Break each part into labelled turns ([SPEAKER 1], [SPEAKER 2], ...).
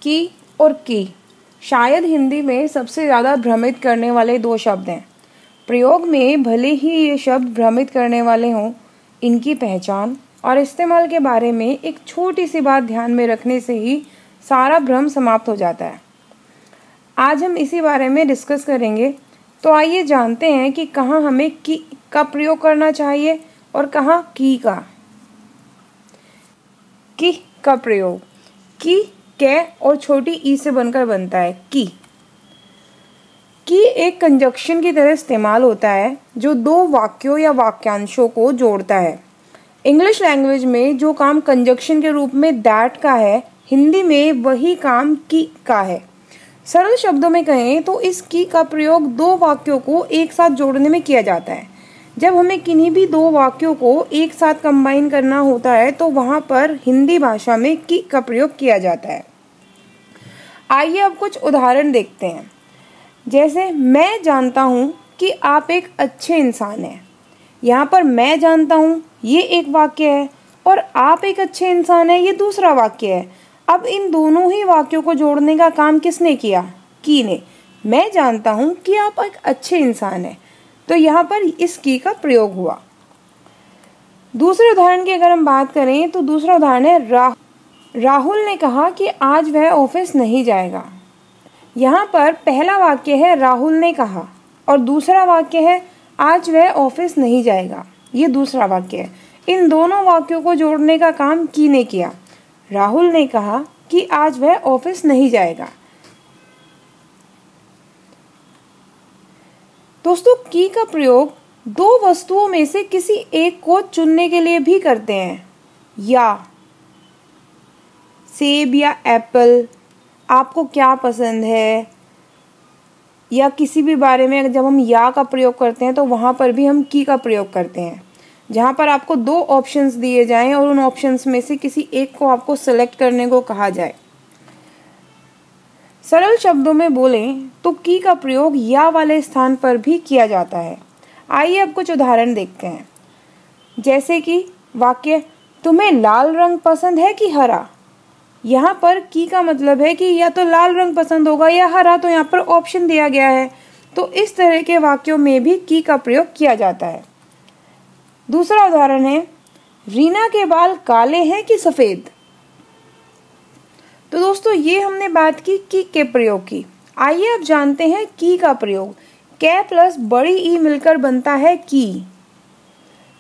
[SPEAKER 1] की और की शायद हिंदी में सबसे ज़्यादा भ्रमित करने वाले दो शब्द हैं। प्रयोग में भले ही ये शब्द भ्रमित करने वाले हों, इनकी पहचान और इस्तेमाल के बारे में एक छोटी सी बात ध्यान में रखने से ही सारा भ्रम समाप्त हो जाता है। आज हम इसी बारे में डिस्कस करेंगे। तो आइए जानते हैं कि कहाँ हमें की का प्रयोग करना चाहिए और कहाँ की का। की का प्रयोग की, कै और छोटी ई से बनकर बनता है की। की एक कंजक्शन की तरह इस्तेमाल होता है जो दो वाक्यों या वाक्यांशों को जोड़ता है। इंग्लिश लैंग्वेज में जो काम कंजक्शन के रूप में दैट का है, हिंदी में वही काम की का है। सरल शब्दों में कहें तो इस की का प्रयोग दो वाक्यों को एक साथ जोड़ने में किया जाता है। जब हमें किन्हीं भी दो वाक्यों को एक साथ कंबाइन करना होता है तो वहां पर हिंदी भाषा में की का प्रयोग किया जाता है। आइए अब कुछ उदाहरण देखते हैं। जैसे मैं जानता हूँ कि आप एक अच्छे इंसान हैं। यहाँ पर मैं जानता हूँ ये एक वाक्य है और आप एक अच्छे इंसान हैं ये दूसरा वाक्य है। अब इन दोनों ही वाक्यों को जोड़ने का काम किसने किया? की ने। मैं जानता हूँ कि आप एक अच्छे इंसान हैं, तो यहाँ पर इस की का प्रयोग हुआ। दूसरे उदाहरण की अगर हम बात करें तो दूसरा उदाहरण है राहुल ने कहा कि आज वह ऑफिस नहीं जाएगा। यहाँ पर पहला वाक्य है राहुल ने कहा और दूसरा वाक्य है आज वह ऑफिस नहीं जाएगा, ये दूसरा वाक्य है। इन दोनों वाक्यों को जोड़ने का काम की ने किया। राहुल ने कहा कि आज वह ऑफिस नहीं जाएगा। दोस्तों, की का प्रयोग दो वस्तुओं में से किसी एक को चुनने के लिए भी करते हैं। या सेब या एप्पल, आपको क्या पसंद है, या किसी भी बारे में जब हम या का प्रयोग करते हैं तो वहाँ पर भी हम की का प्रयोग करते हैं। जहाँ पर आपको दो ऑप्शंस दिए जाएं और उन ऑप्शंस में से किसी एक को आपको सेलेक्ट करने को कहा जाए। सरल शब्दों में बोलें तो की का प्रयोग या वाले स्थान पर भी किया जाता है। आइए अब कुछ उदाहरण देखते हैं। जैसे कि वाक्य तुम्हें लाल रंग पसंद है कि हरा। यहाँ पर की का मतलब है कि या तो लाल रंग पसंद होगा या हरा, तो यहाँ पर ऑप्शन दिया गया है। तो इस तरह के वाक्यों में भी की का प्रयोग किया जाता है। दूसरा उदाहरण है रीना के बाल काले हैं कि सफेद। तो दोस्तों, ये हमने बात की के प्रयोग की। आइए अब जानते हैं की का प्रयोग। कै प्लस बड़ी ई मिलकर बनता है की।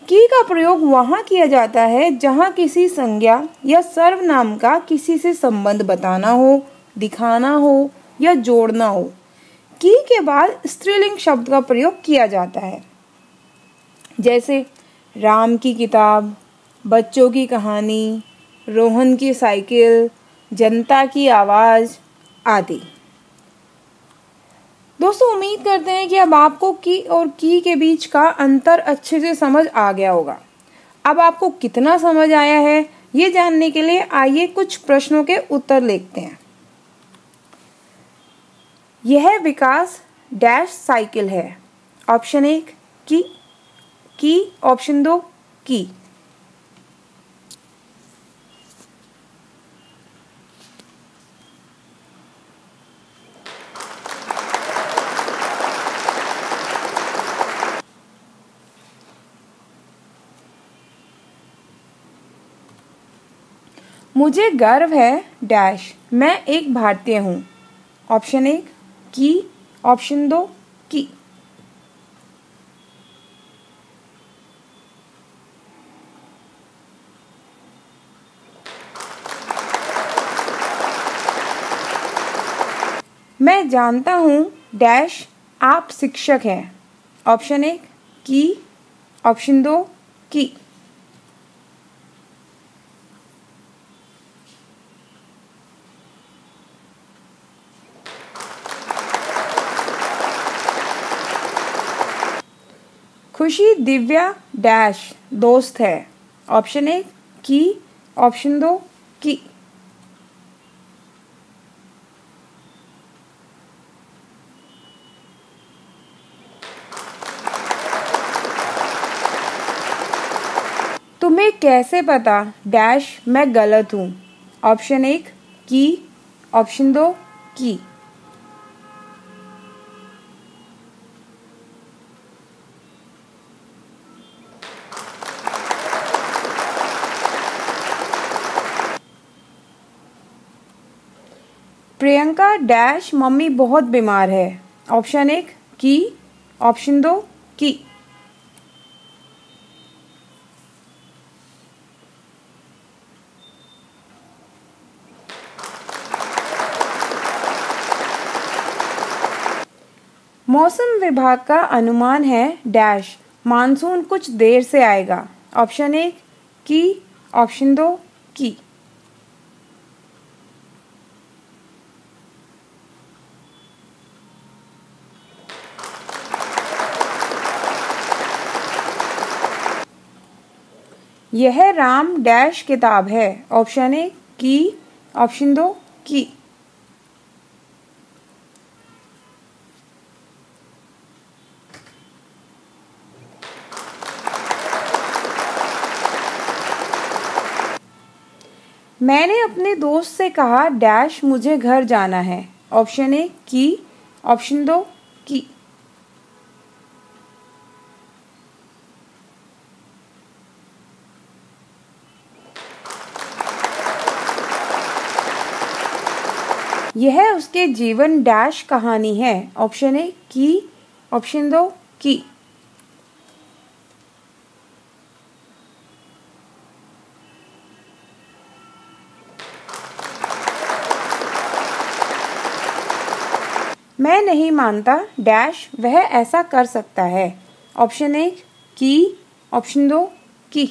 [SPEAKER 1] की का प्रयोग वहां किया जाता है जहां किसी संज्ञा या सर्वनाम का किसी से संबंध बताना हो, दिखाना हो या जोड़ना हो। की के बाद स्त्रीलिंग शब्द का प्रयोग किया जाता है। जैसे राम की किताब, बच्चों की कहानी, रोहन की साइकिल, जनता की आवाज आदि। दोस्तों, उम्मीद करते हैं कि अब आपको की और की के बीच का अंतर अच्छे से समझ आ गया होगा। अब आपको कितना समझ आया है ये जानने के लिए आइए कुछ प्रश्नों के उत्तर लिखते हैं। यह विकास डैश साइकिल है। ऑप्शन 1 की, ऑप्शन 2 की। मुझे गर्व है डैश, मैं एक भारतीय हूँ। ऑप्शन 1 की, ऑप्शन 2 की। मैं जानता हूँ डैश आप शिक्षक हैं। ऑप्शन 1 की, ऑप्शन 2 की। खुशी दिव्या डैश दोस्त है। ऑप्शन 1 की, ऑप्शन 2 की। तुम्हें कैसे पता डैश मैं गलत हूँ। ऑप्शन 1 की, ऑप्शन दो की। प्रियंका डैश मम्मी बहुत बीमार है। ऑप्शन एक की, ऑप्शन दो की। मौसम विभाग का अनुमान है डैश मानसून कुछ देर से आएगा। ऑप्शन एक की, ऑप्शन दो की। यह राम डैश किताब है। ऑप्शन एक की, ऑप्शन दो की। मैंने अपने दोस्त से कहा डैश मुझे घर जाना है। ऑप्शन एक की, ऑप्शन दो की। यह उसके जीवन डैश कहानी है। ऑप्शन एक की, ऑप्शन दो की। मैं नहीं मानता डैश वह ऐसा कर सकता है। ऑप्शन एक की, ऑप्शन दो की।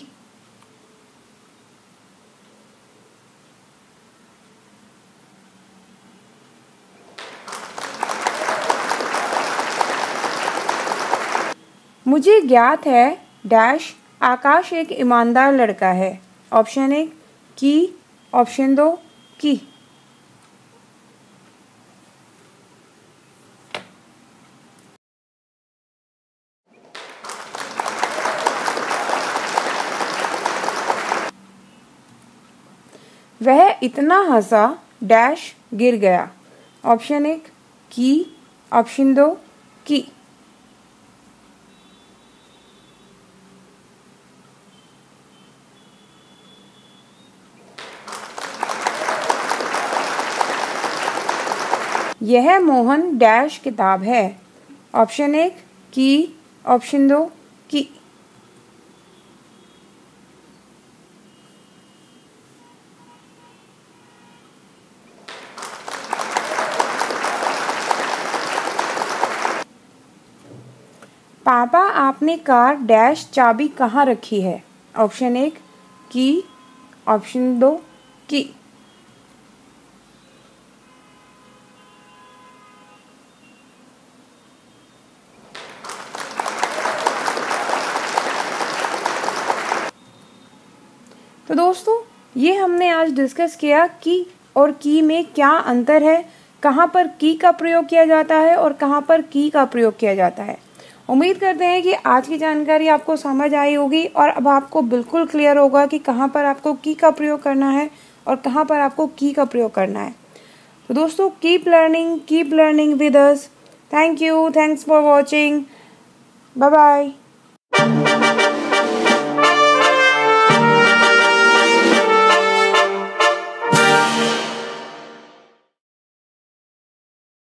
[SPEAKER 1] मुझे ज्ञात है डैश आकाश एक ईमानदार लड़का है। ऑप्शन एक की, ऑप्शन दो की। वह इतना हंसा डैश गिर गया। ऑप्शन एक की, ऑप्शन दो की। यह मोहन डैश किताब है। ऑप्शन एक की, ऑप्शन दो की। पापा आपने कार डैश चाबी कहाँ रखी है। ऑप्शन एक की, ऑप्शन दो की। तो दोस्तों ये हमने आज डिस्कस किया कि और की में क्या अंतर है, कहाँ पर की का प्रयोग किया जाता है और कहाँ पर की का प्रयोग किया जाता है। उम्मीद करते हैं कि आज की जानकारी आपको समझ आई होगी और अब आपको बिल्कुल क्लियर होगा कि कहाँ पर आपको की का प्रयोग करना है और कहाँ पर आपको की का प्रयोग करना है। तो दोस्तों keep learning with us. Thank you, thanks for watching, bye bye.